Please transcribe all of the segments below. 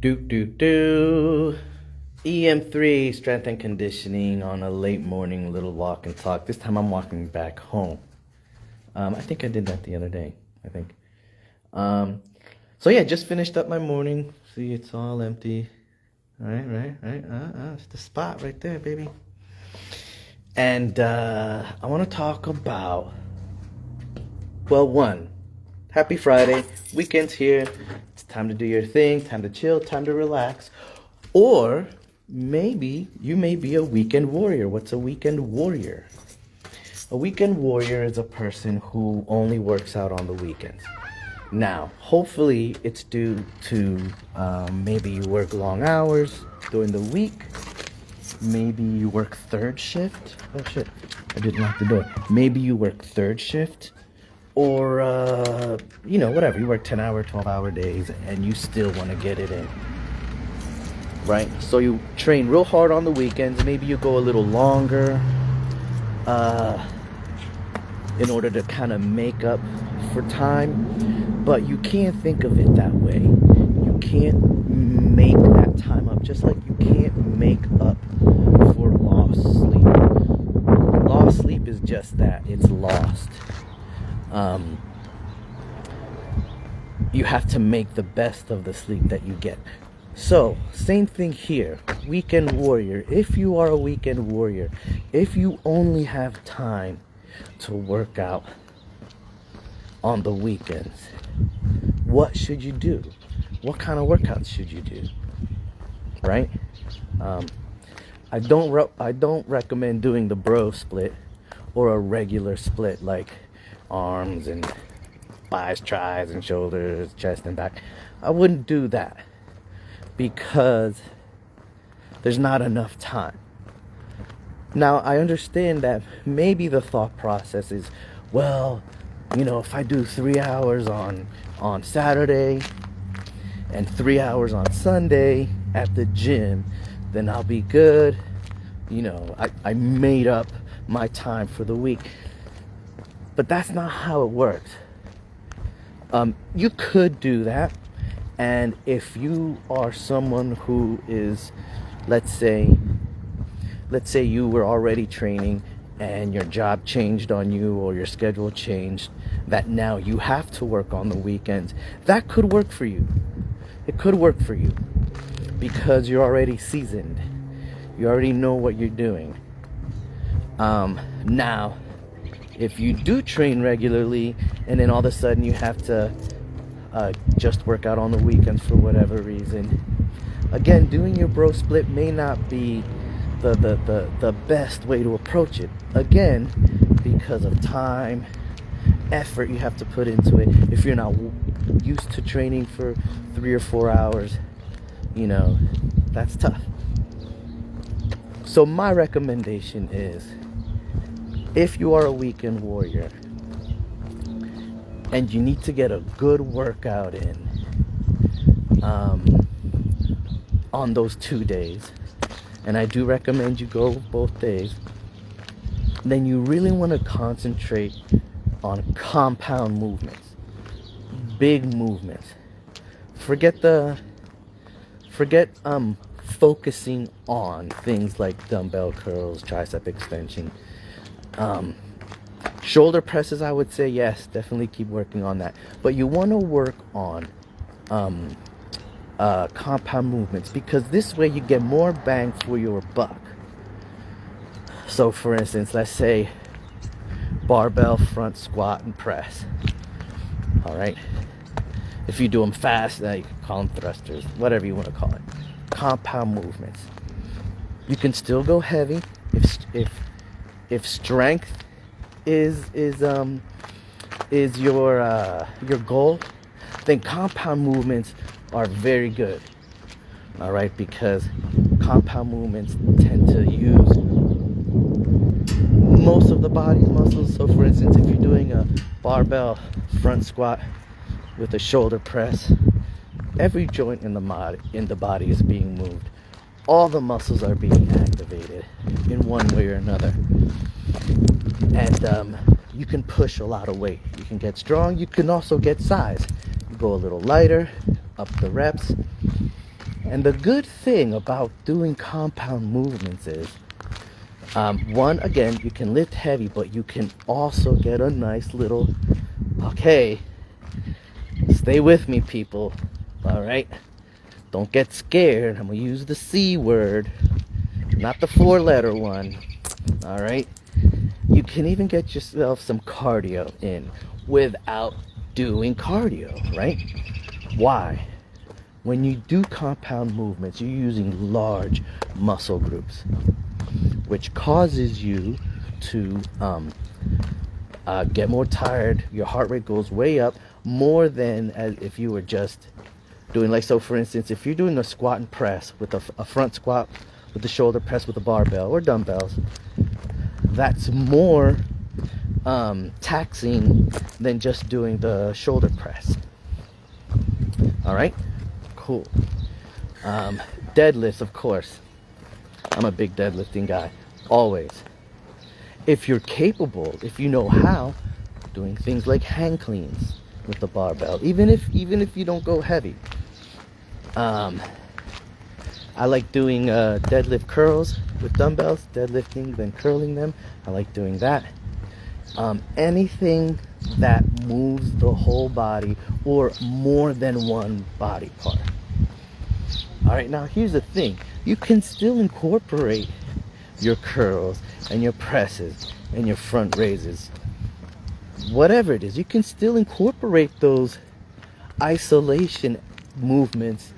Do do do. EM3 strength and conditioning on a late morning little walk and talk. This time I'm walking back home. I think I did that the other day. I think. So yeah, just finished up my morning. See, it's all empty. Right. It's the spot right there, baby. And I want to talk about. Well, one, happy Friday. Weekend's here. It's time to do your thing. Time to chill. Time to relax. Or maybe you may be a weekend warrior. What's a weekend warrior? A weekend warrior is a person who only works out on the weekends. Now, hopefully it's due to maybe you work long hours during the week. Maybe you work third shift. Oh shit, I did lock the door. Maybe you work third shift. Or, whatever. You work 10-hour, 12-hour days and you still want to get it in. Right? So you train real hard on the weekends. Maybe you go a little longer in order to kind of make up for time. But you can't think of it that way. You can't make that time up. Just like you can't make up for lost sleep. Lost sleep is just that. It's lost. You have to make the best of the sleep that you get. So, same thing here. Weekend warrior. If you are a weekend warrior, if you only have time to work out on the weekends, what should you do? What kind of workouts should you do? Right? I don't recommend doing the bro split or a regular split like arms and biceps, tries and shoulders, chest and back. I wouldn't do that because there's not enough time. Now, I understand that maybe the thought process is, well, if I do 3 hours on Saturday and 3 hours on Sunday at the gym, then I'll be good. I made up my time for the week. But that's not how it works. You could do that. And if you are someone who is, let's say you were already training and your job changed on you or your schedule changed, that now you have to work on the weekends, that could work for you. It could work for you because you're already seasoned. You already know what you're doing. Now, if you do train regularly and then all of a sudden you have to just work out on the weekends for whatever reason, again, doing your bro split may not be the best way to approach it. Again, because of time, effort you have to put into it. If you're not used to training for 3 or 4 hours, that's tough. So my recommendation is, if you are a weekend warrior and you need to get a good workout in on those 2 days, and I do recommend you go both days, then you really want to concentrate on compound movements, big movements. Forget focusing on things like dumbbell curls, tricep extension. Shoulder presses, I would say, yes, definitely keep working on that. But you want to work on compound movements, because this way you get more bang for your buck. So, for instance, let's say barbell front squat and press. All right. If you do them fast, you can call them thrusters, whatever you want to call it. Compound movements. You can still go heavy if strength is your goal, then compound movements are very good. All right, because compound movements tend to use most of the body's muscles. So for instance, if you're doing a barbell front squat with a shoulder press, every joint in the body is being moved. All the muscles are being activated in one way or another. And you can push a lot of weight. You can get strong. You can also get size. You go a little lighter, up the reps. And the good thing about doing compound movements is, one, again, you can lift heavy, but you can also get a nice little, okay, stay with me, people, all right? Don't get scared. I'm going to use the C word, not the 4-letter one, all right? You can even get yourself some cardio in without doing cardio, right? Why? When you do compound movements, you're using large muscle groups, which causes you to get more tired. Your heart rate goes way up more than as if you were just doing, like, so for instance, if you're doing a squat and press with a front squat with the shoulder press with a barbell or dumbbells, that's more taxing than just doing the shoulder press. All right, cool. Deadlifts, of course. I'm a big deadlifting guy, always. If you're capable, if you know how, doing things like hang cleans with the barbell, even if you don't go heavy. I like doing deadlift curls with dumbbells, deadlifting, then curling them. I like doing that. Anything that moves the whole body or more than one body part. All right, now here's the thing. You can still incorporate your curls and your presses and your front raises. Whatever it is, you can still incorporate those isolation movements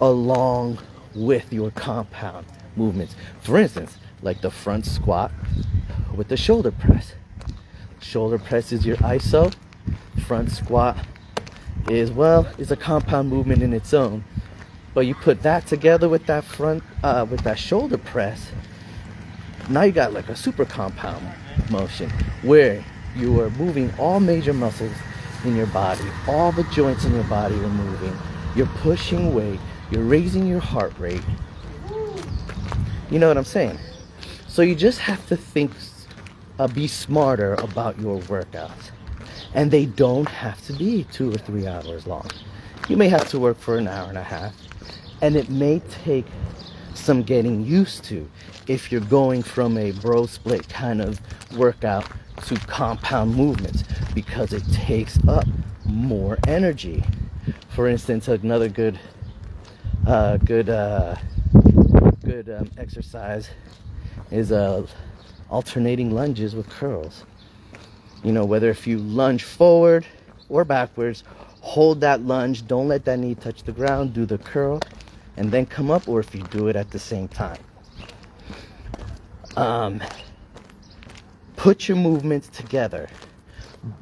along with your compound movements. For instance, like the front squat with the shoulder press. Shoulder press is your iso. Front squat is a compound movement in its own. But you put that together with that with that shoulder press, now you got like a super compound motion where you are moving all major muscles in your body, all the joints in your body are moving. You're pushing weight, you're raising your heart rate. You know what I'm saying? So you just have to think, be smarter about your workouts. And they don't have to be 2 or 3 hours long. You may have to work for an hour and a half. And it may take some getting used to if you're going from a bro split kind of workout to compound movements, because it takes up more energy. For instance, another good exercise is alternating lunges with curls. You know, whether if you lunge forward or backwards, hold that lunge, don't let that knee touch the ground, do the curl, and then come up, or if you do it at the same time. Put your movements together.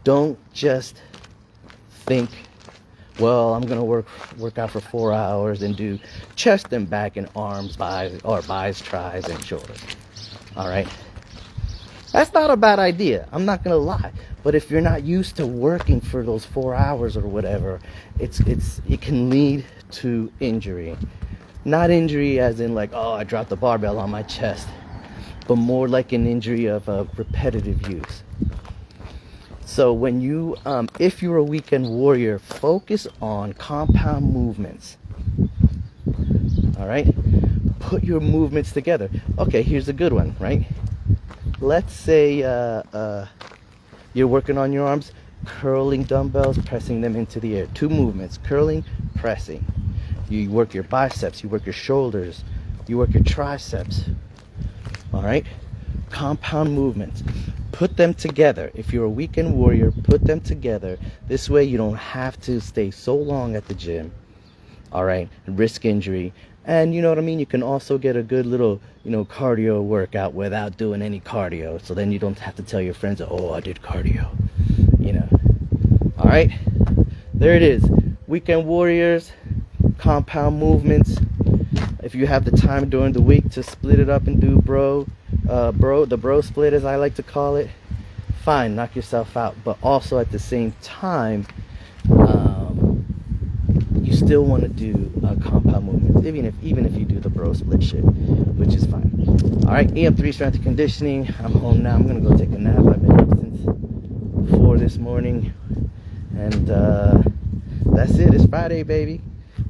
Don't just think, well, I'm gonna work out for 4 hours and do chest and back and arms, bis, tris, and shoulders. All right, that's not a bad idea. I'm not gonna lie. But if you're not used to working for those 4 hours or whatever, it can lead to injury. Not injury as in like, oh, I dropped the barbell on my chest, but more like an injury of repetitive use. So when you, if you're a weekend warrior, focus on compound movements. All right? Put your movements together. Okay, here's a good one, right? Let's say you're working on your arms, curling dumbbells, pressing them into the air. 2 movements, curling, pressing. You work your biceps, you work your shoulders, you work your triceps. All right? Compound movements. Put them together. If you're a weekend warrior, put them together. This way you don't have to stay so long at the gym. All right? Risk injury. And you know what I mean? You can also get a good little, cardio workout without doing any cardio. So then you don't have to tell your friends, oh, I did cardio. All right? There it is. Weekend warriors, compound movements. If you have the time during the week to split it up and do the bro split, as I like to call it, fine, knock yourself out. But also at the same time, you still want to do compound movements, even if you do the bro split shit, which is fine. All right, EM3 strength and conditioning. I'm home now. I'm gonna go take a nap. I've been up since 4 this morning, and that's it. It's Friday, baby.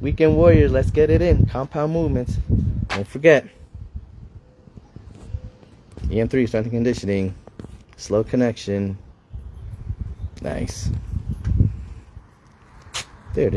Weekend warriors, let's get it in. Compound movements. Don't forget. EM3, strength and conditioning. Slow connection. Nice.